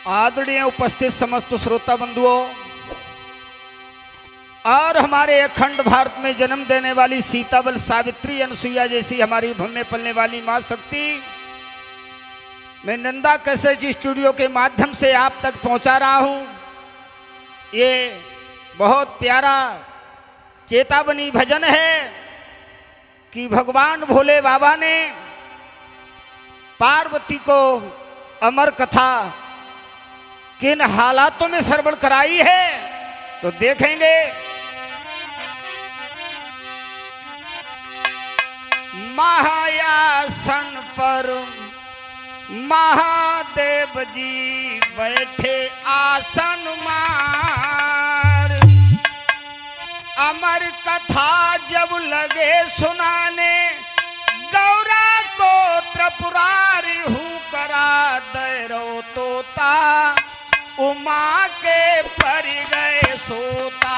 आदरणीय उपस्थित समस्त श्रोता बंधुओं और हमारे अखंड भारत में जन्म देने वाली सीताबल, सावित्री, अनुसुईया जैसी हमारी भूमि में पलने वाली मां शक्ति, मैं नंदा कैसेट स्टूडियो के माध्यम से आप तक पहुंचा रहा हूं। ये बहुत प्यारा चेतावनी भजन है कि भगवान भोले बाबा ने पार्वती को अमर कथा किन हालातों में श्रवण कराई है, तो देखेंगे। महायासन पर महादेव जी बैठे आसन मार, अमर कथा जब लगे सुनाने, गौरा को त्रिपुरारी हूँ करा दैरो तोता, उमा के पर गए सोता।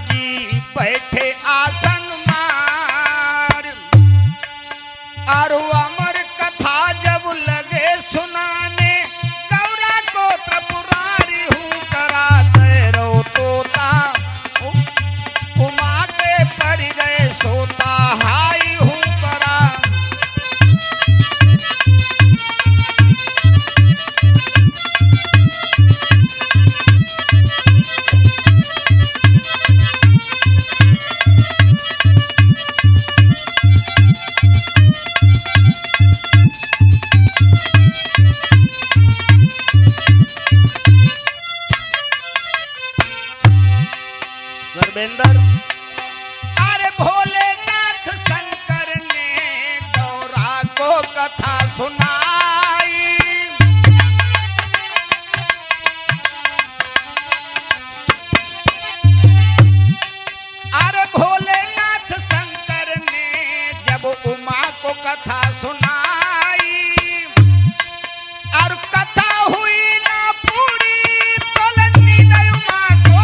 जी बैठे आसन मार, और अमर कथा जब लगे सुनाने, गौरा को त्रिपुरारी हूँ करा दैरो तोता, उमा के पर गए सोता, हाई हूँ करा। सर्वेंद्र, अरे भोलेनाथ शंकर ने गौरा को कथा सुनाई, अरे भोलेनाथ शंकर ने जब उमा को कथा सुनाई, और कथा हुई ना पूरी तो लन्नी न उमा को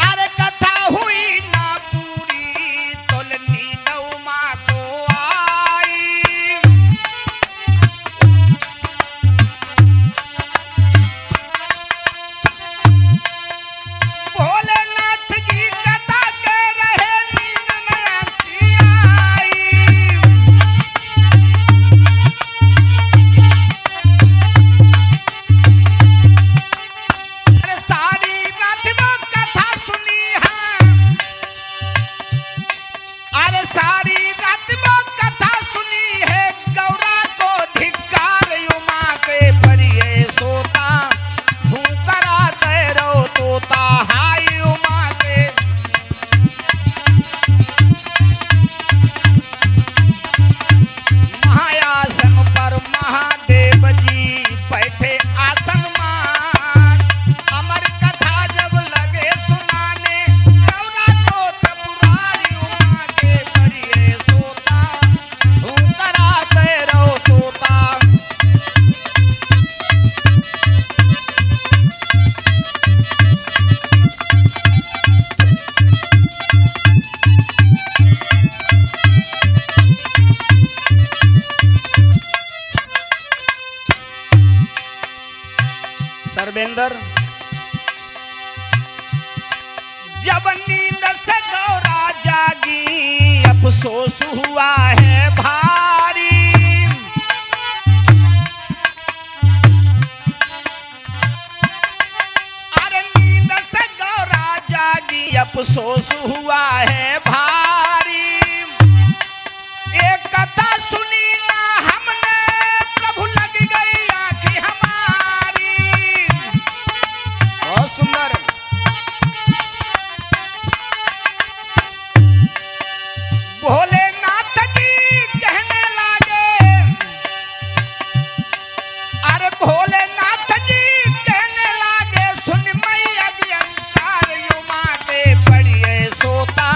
अरे कथा हुई ना पूरी तो लन्नी न उमा को आई, भोलेनाथ जी कथा के रहे नींद में आंसी आई, अरे सारी सर्वेंद्र, जब नींद से गौरा जागी अफसोस हुआ है भारी, अरे नींद से गौरा जागी अफसोस हुआ है भारी, एक कथा सुनी ना हमने प्रभु लग गई आँखें हमारी। बहुत सुंदर। भोलेनाथ जी कहने लागे, अरे भोलेनाथ जी कहने लागे, सुन मैया अंकार युमा के पड़िए सोता,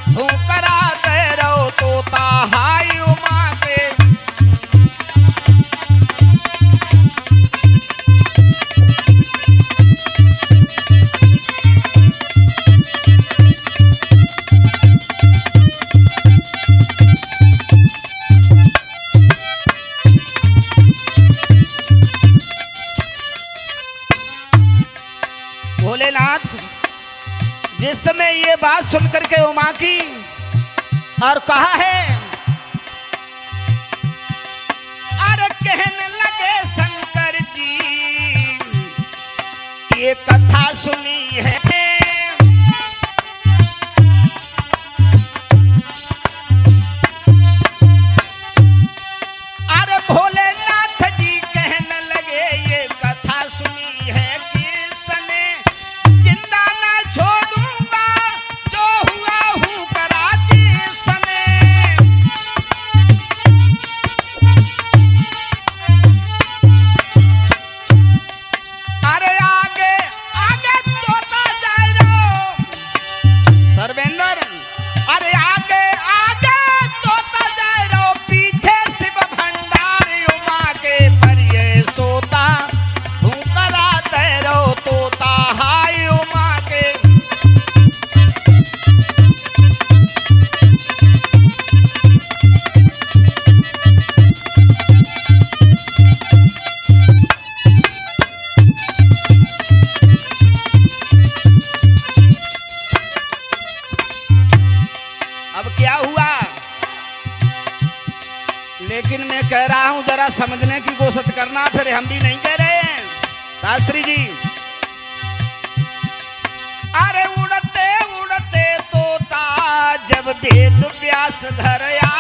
भूकरा दे रहो तोता हाय उमा के। भोलेनाथ जिस समय ये बात सुनकर के उमा की और कहा है, अरे कहने लगे शंकर जी ये कथा सुनी है, अरे भोलेनाथ जी कहने लगे ये कथा सुनी है, किसने जिंदा ना छोड़ूंगा जो हुआ हूँ करा जिसने। अरे आगे आगे तोता जाए रो सर्वेंद्र, अरे आगे आगे तोता जाए रो, पीछे शिव भंडार उमा के परिये सोता, भूकरा दे रो तोता हाय उमा के। अब क्या हुआ, लेकिन मैं कह रहा हूं जरा समझने की कोशिश करना, फिर हम भी नहीं कह रहे हैं शास्त्री जी। अरे उड़ते उड़ते तोता जब वेद व्यास घर आया,